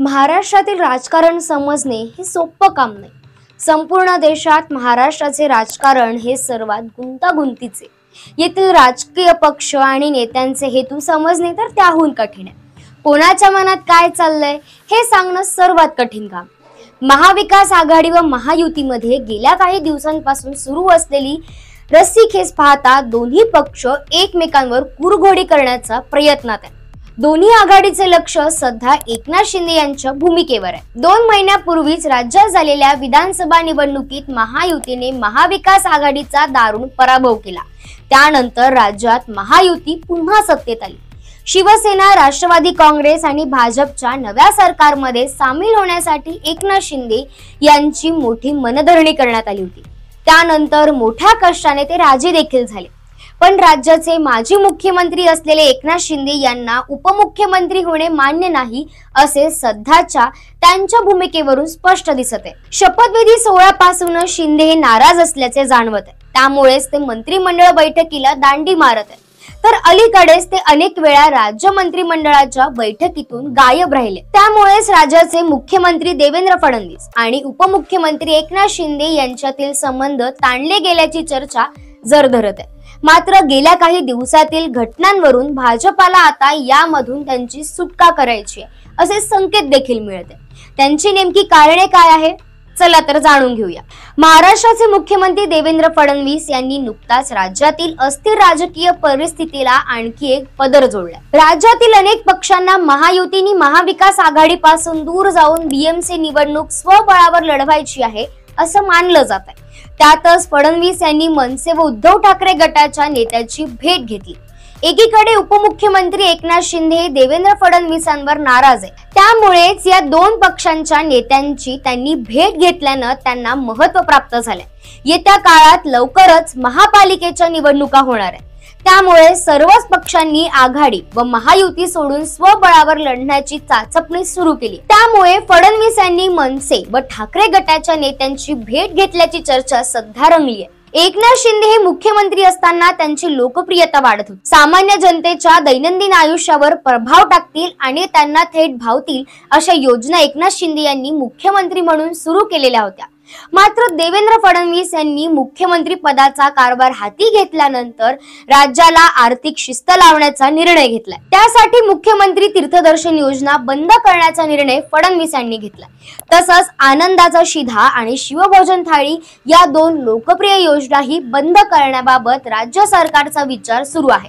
महाराष्ट्रातील राजकारण समजणे हे सोपं काम नाही। संपूर्ण देशात महाराष्ट्राचे राजकारण हे सर्वात गुंतागुंतीचे। येथील राजकीय पक्ष आणि नेत्यांचे हेतू समजणे तर त्याहून कठीण आहे। कोणाच्या मनात काय चाललंय हे सांगणं सर्वात कठीण काम। महाविकास आघाडी व महायुतीमध्ये गेल्या काही दिवसांपासून सुरू असलेली रस्सीखेच पाहता दोन्ही पक्ष एकमेकांवर कुरघोडी करण्याचा प्रयत्नात आहे। दोन्ही आघाडीचे लक्ष सध्या एकनाथ शिंदे यांच्या भूमिकेवर आहे। 2 महिन्यापूर्वीच राज्यात झालेल्या विधानसभा निवडणुकीत महायुतीने महाविकास आघाडीचा दारुण पराभव केला। त्यानंतर राज्यात महायुती पुन्हा सत्तेत आली। शिवसेना, राष्ट्रवादी काँग्रेस आणि भाजपच्या नव्या सरकारमध्ये सामील होण्यासाठी एकनाथ शिंदे यांची मोठी मनधरणी करण्यात आली होती। त्यानंतर मोठ्या कष्टाने ते राजी देखील झाले। पण राज्याचे माजी मुख्यमंत्री असलेले एकनाथ शिंदे यांना उपमुख्यमंत्री होणे मान्य नाही असे सध्याच्या त्यांच्या भूमिकेवरून स्पष्ट दिसत आहे। शपथविधी सोहळ्यापासूनच शिंदे हे नाराज असल्याचे जाणवत आहे। त्यामुळेच ते मंत्रिमंडळ बैठकीला दांडी मारत आहेत। तर अलीकडेच ते अनेक वेळा राज्य मंत्रिमंडळाच्या बैठकीतून गायब राहिले। त्यामुळेच राज्याचे मुख्यमंत्री देवेंद्र फडणवीस आणि उपमुख्यमंत्री एकनाथ शिंदे यांच्यातील संबंध ताणले गेल्याची चर्चा जर धरत आहे। मात्र गेल्या काही दिवसातील घटनांवरून भाजपाला आता यामधून त्यांची सुटका करायची आहे असे संकेत देखील मिळते। त्यांची नेमकी कारणे काय आहे, चला तर जाणून घेऊया। महाराष्ट्राचे मुख्यमंत्री देवेंद्र फडणवीस यांनी नुकताच राज्यातील अस्थिर राजकीय परिस्थितीला आणखी एक पदर जोडला। राज्यातील अनेक पक्षांना महायुतीने महाविकास आघाडीपासून दूर जाऊन बीएमसी निवडणूक स्वबळावर लढवायची आहे असं मानलं जात आहे। त्यातच फडणवीस यांनी मनसे व उद्धव ठाकरे गटाच्या नेत्याची भेट घेतली। एकीकडे उपमुख्यमंत्री एकनाथ शिंदे देवेंद्र फडणवीसांवर नाराज आहे। त्यामुळेच या 2 पक्षांच्या नेत्यांची त्यांनी भेट घेतल्यानं त्यांना महत्त्व प्राप्त झाले। येत्या काळात लवकरच महापालिकेच्या निवडणुका होणार आहे। त्यामुळे सर्वच पक्षांनी आघाडी व महायुती सोडून स्वबळावर लढण्याची चाचपणी सुरू केली। त्यामुळे फडणवीस यांनी मनसे व ठाकरे गटाच्या नेत्यांची भेट घेतल्याची चर्चा सध्या रंगली आहे। एकनाथ शिंदे हे मुख्यमंत्री असताना त्यांची लोकप्रियता वाढत होती। सामान्य जनतेच्या दैनंदिन आयुष्यावर प्रभाव टाकतील आणि त्यांना थेट भावतील अशा योजना एकनाथ शिंदे यांनी मुख्यमंत्री म्हणून सुरू केलेल्या होत्या। मात्र देवेंद्र फडणवीस यांनी मुख्यमंत्री पदाचा कारभार हाती घेतल्यानंतर राज्याला आर्थिक शिस्त लावण्याचा निर्णय घेतला। त्यासाठी मुख्यमंत्री तीर्थदर्शन योजना बंद करण्याचा निर्णय फडणवीस यांनी घेतला। तसंच आनंदाचा शिधा आणि शिवभोजन थाळी या 2 लोकप्रिय योजनाही बंद करण्याबाबत राज्य सरकारचा विचार सुरू आहे।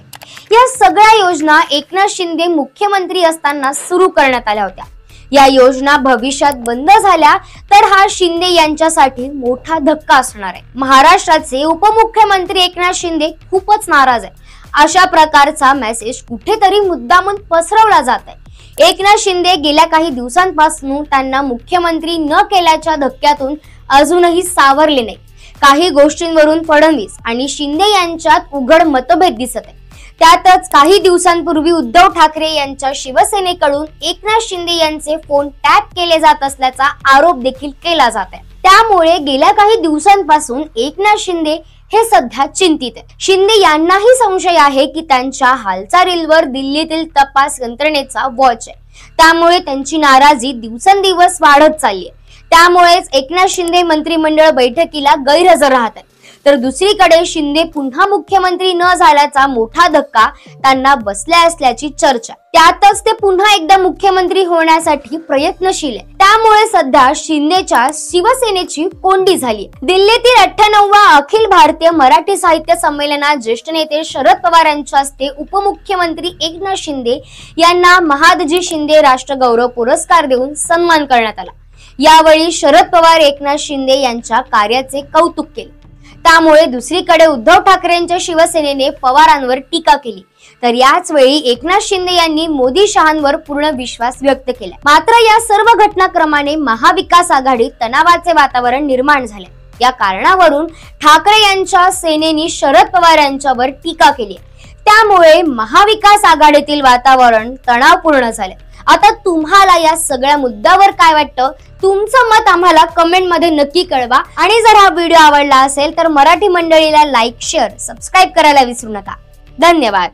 या सगळ्या योजना एकनाथ शिंदे मुख्यमंत्री असताना सुरू करण्यात आल्या होत्या। या योजना भविष्यात बंद झाल्या तर हा शिंदे यांच्यासाठी मोठा धक्का असणार आहे। महाराष्ट्राचे उपमुख्यमंत्री एकनाथ शिंदे खूपच नाराज आहे। अशा प्रकारचा मेसेज कुठेतरी मुद्दामून पसरवला जात आहे। एकनाथ शिंदे गेल्या काही दिवसांपासून त्यांना मुख्यमंत्री न केल्याच्या धक्क्यातून अजूनही सावरले नाही। काही गोष्टींवरून फडणवीस आणि शिंदे यांच्यात उघड मतभेद दिसत आहे। त्यातच काही दिवसांपूर्वी उद्धव ठाकरे यांच्या शिवसेनेकडून एकनाथ शिंदे यांचे फोन टॅप केले जात असल्याचा आरोप देखील केला जात आहे। त्यामुळे गेल्या काही दिवसांपासून एकनाथ शिंदे हे सध्या चिंतित आहे। शिंदे यांनाही संशय आहे की त्यांच्या हालचालींवर दिल्लीतील तपास यंत्रणेचा वॉच आहे। त्यामुळे त्यांची नाराजी दिवसेंदिवस वाढत चालली आहे। त्यामुळेच एकनाथ शिंदे मंत्रिमंडळ बैठकीला गैरहजर राहत आहेत। तर दुसरीकडे शिंदे पुन्हा मुख्यमंत्री न झाल्याचा मोठा धक्का त्यांना बसला असल्याची चर्चा। त्यातच ते पुन्हा एकदा मुख्यमंत्री होण्यासाठी प्रयत्नशील आहे। त्यामुळे सध्या शिंदेच्या शिवसेनेची कोंडी झाली। दिल्लीतील 98वा अखिल भारतीय मराठी साहित्य संमेलनात ज्येष्ठ नेते शरद पवार यांच्या हस्ते उपमुख्यमंत्री एकनाथ शिंदे यांना महादजी शिंदे राष्ट्रगौरव पुरस्कार देऊन सन्मान करण्यात आला। यावेळी शरद पवार एकनाथ शिंदे यांच्या कार्याचे कौतुक केले। त्यामुळे दुसरीकडे उद्धव ठाकरेंच्या शिवसेनेने पवारांवर टीका केली। तर याच वेळी एकनाथ शिंदे यांनी मोदी शहांवर पूर्ण विश्वास व्यक्त केला। मात्र या सर्व घटनाक्रमाने महाविकास आघाडीत तणावाचे वातावरण निर्माण झाले। या कारणावरून ठाकरे यांच्या सेनेने शरद पवार यांच्यावर टीका केली। त्यामुळे महाविकास आघाडीतील वातावरण तणावपूर्ण झाले। आता तुम्हाला या सगळ्या मुद्द्यावर काय वाटतं, तुमचं मत आम्हाला कमेंट मध्ये नक्की कळवा। आणि जर हा व्हिडिओ आवडला असेल तर मराठी मंडळीला लाईक, शेअर, सबस्क्राईब करायला विसरू नका। धन्यवाद।